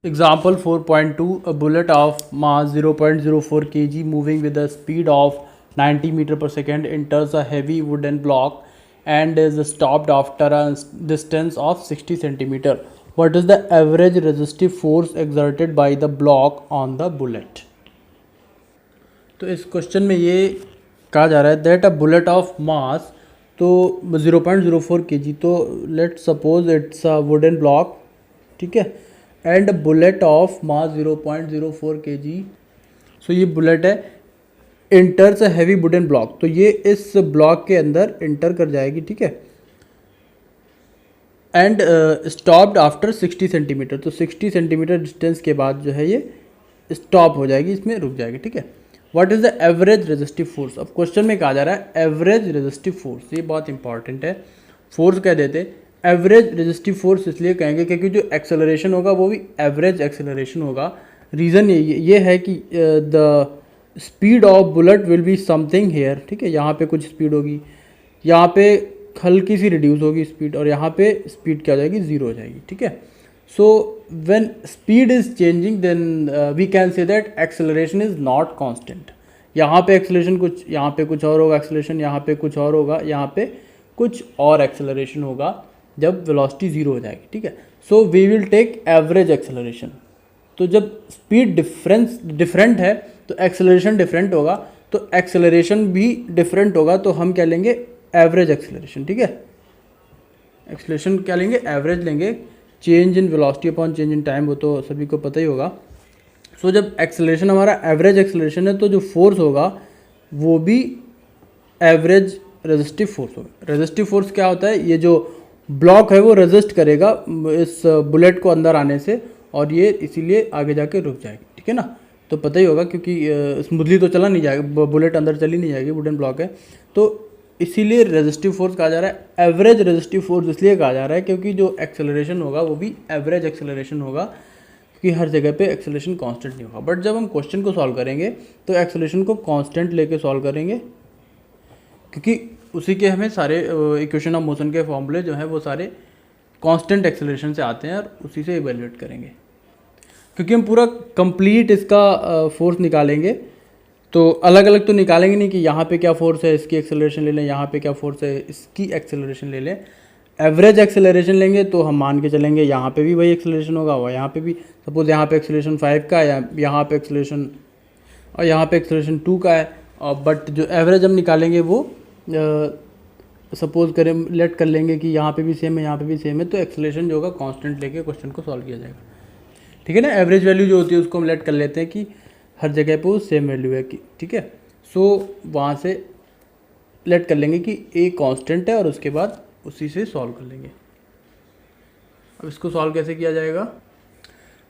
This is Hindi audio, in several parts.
Example 4.2, a bullet of mass 0.04 kg moving with a speed of 90 meter per second enters a heavy wooden block and is stopped after a distance of 60 centimeter. What is the average resistive force exerted by the block on the bullet? तो इस क्वेश्चन में ये कहा जा रहा है that a bullet of mass, तो 0.04 kg, तो let suppose it's a wooden block, ठीक है, and bullet of mass 0.04 kg, सो ये बुलेट है, इंटर्स अ हैवी वुडन ब्लॉक, तो ये इस ब्लॉक के अंदर इंटर कर जाएगी, ठीक है, एंड स्टॉप्ड आफ्टर 60 सेंटीमीटर, तो 60 सेंटीमीटर डिस्टेंस के बाद जो है ये स्टॉप हो जाएगी, इसमें रुक जाएगी, ठीक है। What is the average resistive force? अब क्वेश्चन में कहा जा रहा है एवरेज रेजिस्टिव फोर्स, ये बहुत इंपॉर्टेंट है। फोर्स कह देते, एवरेज रेजिस्टिव फोर्स इसलिए कहेंगे क्योंकि जो एक्सेलरेशन होगा वो भी एवरेज एक्सेलरेशन होगा। रीज़न ये है कि the speed of bullet will be something here, ठीक है, यहाँ पे कुछ स्पीड होगी, यहाँ पे हल्की सी रिड्यूस होगी स्पीड, और यहाँ पे स्पीड क्या हो जाएगी, ज़ीरो हो जाएगी, ठीक है। So when speed is changing then we can say that acceleration is not constant. यहाँ पे एक्सेलरेशन कुछ, यहाँ पे कुछ और होगा एक्सेलरेशन, यहाँ पे कुछ और होगा, यहाँ पे कुछ और एक्सेलरेशन होगा जब वेलोसिटी ज़ीरो हो जाएगी, ठीक है। So we will take average acceleration. तो जब स्पीड डिफरेंट है तो एक्सेलरेशन डिफरेंट होगा, तो एक्सेलरेशन भी डिफरेंट होगा, तो हम क्या लेंगे, एवरेज एक्सेलरेशन, ठीक है। एक्सेलरेशन क्या लेंगे, एवरेज लेंगे। Change in velocity upon change in time, वो तो सभी को पता ही होगा। सो जब एक्सेलरेशन हमारा एवरेज एक्सेलरेशन है तो जो फोर्स होगा वो भी एवरेज रेजिस्टिव फोर्स होगा। रेजिस्टिव फोर्स क्या होता है, ये जो ब्लॉक है वो रेजिस्ट करेगा इस बुलेट को अंदर आने से, और ये इसीलिए आगे जाके रुक जाएगी, ठीक है ना। तो पता ही होगा क्योंकि स्मूथली तो चला नहीं जाएगा, बुलेट अंदर चली नहीं जाएगी, वुडन ब्लॉक है, तो इसीलिए रेजिस्टिव फोर्स कहा जा रहा है। एवरेज रेजिस्टिव फोर्स इसलिए कहा जा रहा है क्योंकि जो एक्सेलरेशन होगा वो भी एवरेज एक्सेलरेशन होगा, क्योंकि हर जगह पे एक्सेलरेशन कांस्टेंट नहीं होगा। बट जब हम क्वेश्चन को सॉल्व करेंगे तो एक्सेलरेशन को कांस्टेंट लेके सॉल्व करेंगे, क्योंकि उसी के हमें सारे इक्वेशन ऑफ मोशन के फॉर्मूले जो हैं वो सारे कांस्टेंट एक्सेलरेशन से आते हैं, और उसी से इवेल्युएट करेंगे। क्योंकि हम पूरा कंप्लीट इसका फोर्स निकालेंगे, तो अलग अलग तो निकालेंगे नहीं कि यहाँ पे क्या फोर्स है, इसकी एक्सेलरेशन ले लें, यहाँ पे क्या फोर्स है, इसकी एक्सेलरेशन ले लें। एवरेज एक्सेलरेशन लेंगे तो हम मान के चलेंगे यहाँ पे भी वही एक्सेलरेशन होगा, और यहाँ पे भी, सपोज यहाँ पे एक्सेलरेशन 5 का है, या यहाँ पे एक्सेलरेशन, और यहाँ पे एक्सेलरेशन 2 का है, और बट जो एवरेज हम निकालेंगे वो सपोज करें, लेट कर लेंगे कि यहाँ पे भी सेम है, यहाँ पे भी सेम है, तो एक्सेलरेशन जो होगा कांस्टेंट लेके क्वेश्चन को सॉल्व किया जाएगा, ठीक है ना। एवरेज वैल्यू जो होती है उसको हम लेट कर लेते हैं कि हर जगह पे वो सेम वैल्यू है कि, ठीक है। सो वहाँ से लेट कर लेंगे कि ए कांस्टेंट है, और उसके बाद उसी से सॉल्व कर लेंगे। अब इसको सॉल्व कैसे किया जाएगा,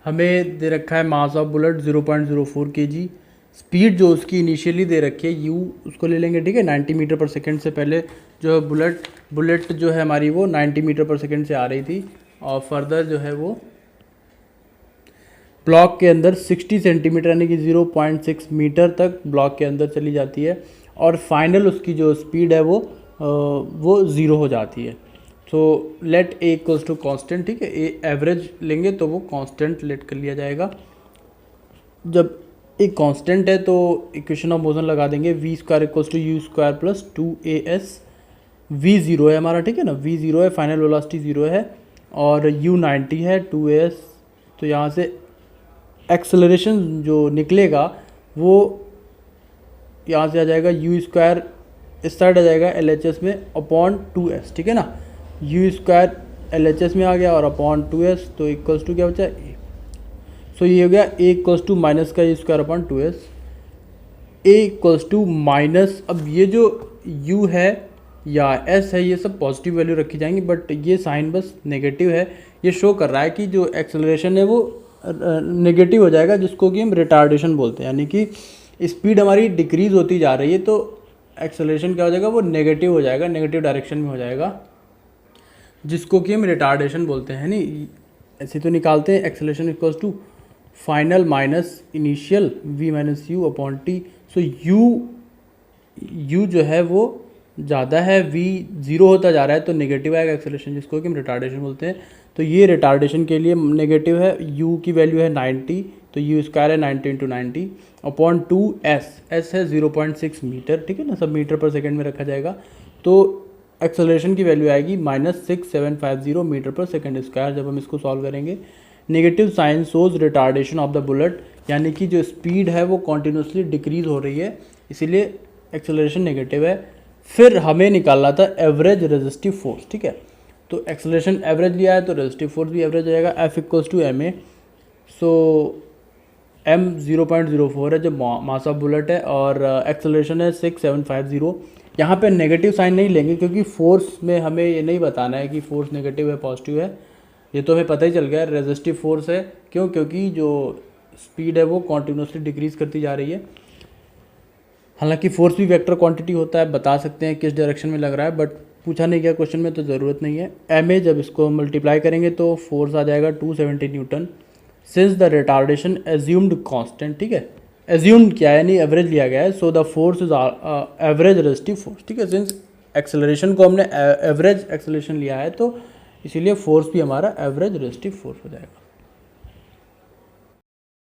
हमें दे रखा है mass of bullet 0.04 kg, speed जो उसकी इनिशियली दे रखी है u, उसको ले लेंगे, ठीक है। 90 मीटर पर सेकेंड से पहले जो बुलेट जो है हमारी वो 90 मीटर पर सेकेंड से आ रही थी, और फर्दर जो है वो ब्लॉक के अंदर 60 सेंटीमीटर यानी कि 0.6 मीटर तक ब्लॉक के अंदर चली जाती है, और फाइनल उसकी जो स्पीड है वो ज़ीरो हो जाती है। So let a equals to constant, ठीक है, ए एवरेज लेंगे तो वो कांस्टेंट लेट कर लिया जाएगा। जब एक कांस्टेंट है तो इक्वेशन ऑफ मोशन लगा देंगे, v square equals to u square plus 2as। V zero है हमारा, ठीक है ना, वी ज़ीरो है, फाइनल वेलोसिटी ज़ीरो है, और u 90 है, 2as, तो यहाँ से एक्सेलरेशन जो निकलेगा वो यहाँ से आ जाएगा u स्क्वायर, इस साइड आ जाएगा LHS में अपॉन 2s, ठीक है ना। u स्क्वायर LHS में आ गया और अपॉन 2s, तो इक्वल्स टू क्या बचा, a। सो ये हो गया a इक्वल्स टू माइनस का u square upon 2s, a equals to minus, अब ये जो u है या s है ये सब पॉजिटिव वैल्यू रखी जाएंगी, बट ये साइन बस नेगेटिव है, ये शो कर रहा है कि जो एक्सेलरेशन है वो नेगेटिव हो जाएगा, जिसको कि हम रिटार्डेशन बोलते हैं, यानी कि स्पीड हमारी डिक्रीज़ होती जा रही है तो एक्सेलरेशन क्या हो जाएगा, वो नेगेटिव हो जाएगा, नेगेटिव डायरेक्शन में हो जाएगा, जिसको कि हम रिटार्डेशन बोलते हैं। नहीं ऐसे तो निकालते हैं, acceleration equals to final minus initial v minus u upon t. So u जो है वो ज़्यादा है, v ज़ीरो होता जा रहा है तो नेगेटिव आएगा एक्सेलरेशन, जिसको कि हम रिटार्डेशन बोलते हैं। तो ये रिटार्डेशन के लिए नेगेटिव है, u की वैल्यू है 90, तो यू स्क्वायर है 90 इंटू 90 अपॉन 2s, s है 0.6 मीटर, ठीक है ना, सब मीटर पर सेकेंड में रखा जाएगा। तो एक्सेलरेशन की वैल्यू आएगी -6750 मीटर पर सेकेंड स्क्वायर जब हम इसको सॉल्व करेंगे। Negative sign shows retardation of the bullet, यानी कि जो स्पीड है वो कॉन्टिन्यूसली डिक्रीज हो रही है, इसीलिए एक्सेलरेशन नेगेटिव है। फिर हमें निकालना था एवरेज रेजिस्टिव फोर्स, ठीक है। तो एक्सेलरेशन एवरेज लिया है तो रेजिस्टिव फोर्स भी एवरेज आएगा, F equals to ma। So m 0.04 है जो मास ऑफ बुलेट है, और एक्सेलरेशन है 6750। यहाँ पे नेगेटिव साइन नहीं लेंगे क्योंकि फोर्स में हमें ये नहीं बताना है कि फोर्स नेगेटिव है पॉजिटिव है, ये तो हमें पता ही चल गया रेजिस्टिव फोर्स है। क्यों? क्योंकि जो स्पीड है वो कॉन्टिन्यूसली डिक्रीज करती जा रही है। हालांकि फोर्स भी वेक्टर क्वांटिटी होता है, बता सकते हैं किस डायरेक्शन में लग रहा है, बट पूछा नहीं गया क्वेश्चन में तो ज़रूरत नहीं है। ma जब इसको मल्टीप्लाई करेंगे तो फोर्स आ जाएगा 270 Newton since the retardation assumed constant, ठीक है। एज्यूम्ड क्या है, यानी एवरेज लिया गया है, so the force is average resistive force, ठीक है। सिंस एक्सेलरेशन को हमने एवरेज एक्सेलरेशन लिया है तो इसीलिए फोर्स भी हमारा एवरेज रेजिस्टिव फोर्स हो जाएगा।